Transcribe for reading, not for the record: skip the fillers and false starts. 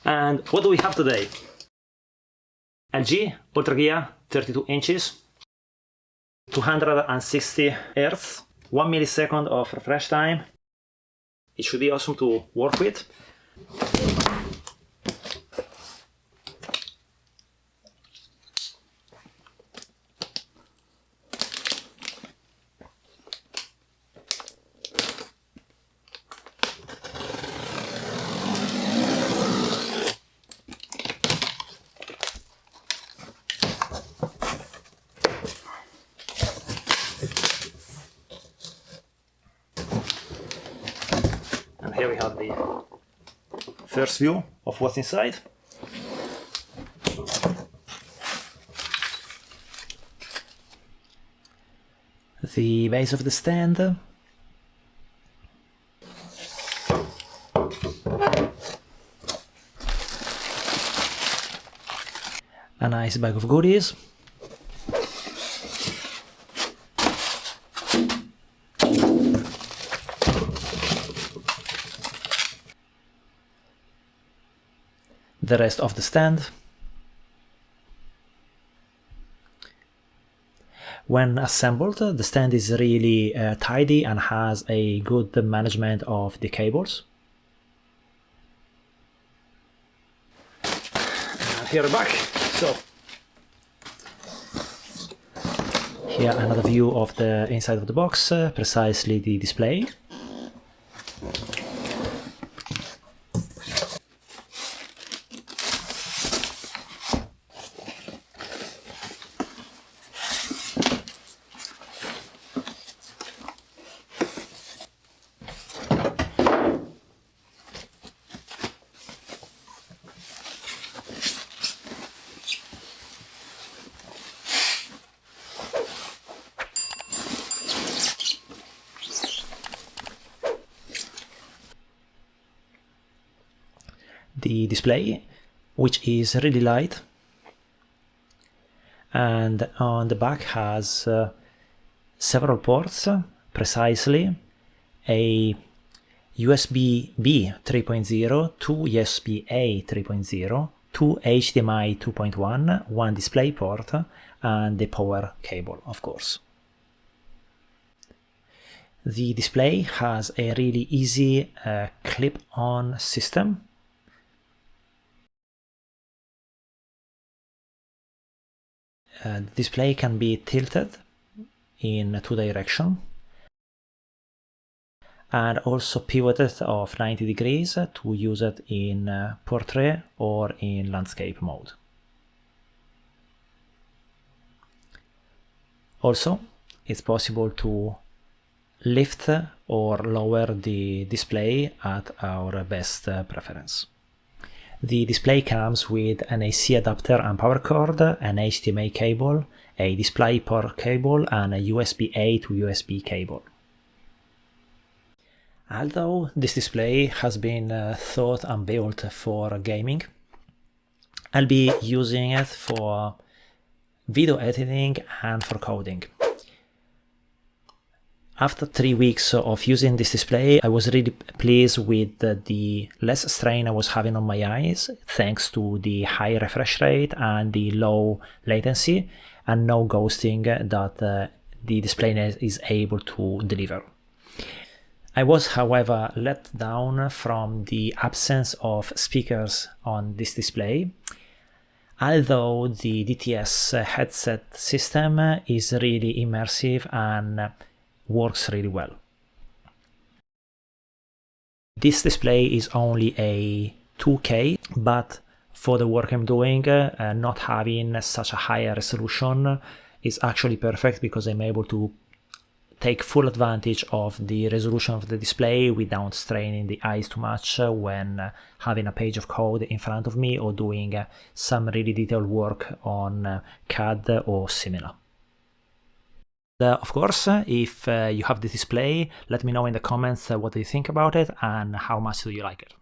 And what do we have today? LG Ultragear 32 inches, 260 Hz, 1 millisecond of refresh time. It should be awesome to work with. And here we have the first view of what's inside. The base of the stand. A nice bag of goodies. The rest of the stand. When assembled, the stand is really tidy and has a good management of the cables. And here we're back. So here another view of the inside of the box, precisely the display. The display, which is really light, and on the back has several ports, precisely a USB-B 3.0, two USB-A 3.0, two HDMI 2.1, one display port, and the power cable, of course. The display has a really easy clip-on system. The display can be tilted in two directions and also pivoted of 90 degrees to use it in portrait or in landscape mode. Also, it's possible to lift or lower the display at our best preference. The display comes with an AC adapter and power cord, an HDMI cable, a display port cable, and a USB-A to USB cable. Although this display has been thought and built for gaming, I'll be using it for video editing and for coding. After 3 weeks of using this display, I was really pleased with the less strain I was having on my eyes, thanks to the high refresh rate and the low latency, and no ghosting that the display is able to deliver. I was, however, let down from the absence of speakers on this display, although the DTS headset system is really immersive and works really well. This display is only a 2K, but for the work I'm doing, not having such a high resolution is actually perfect, because I'm able to take full advantage of the resolution of the display without straining the eyes too much when having a page of code in front of me or doing some really detailed work on CAD or similar. Of course, if you have the display, let me know in the comments what do you think about it and how much do you like it.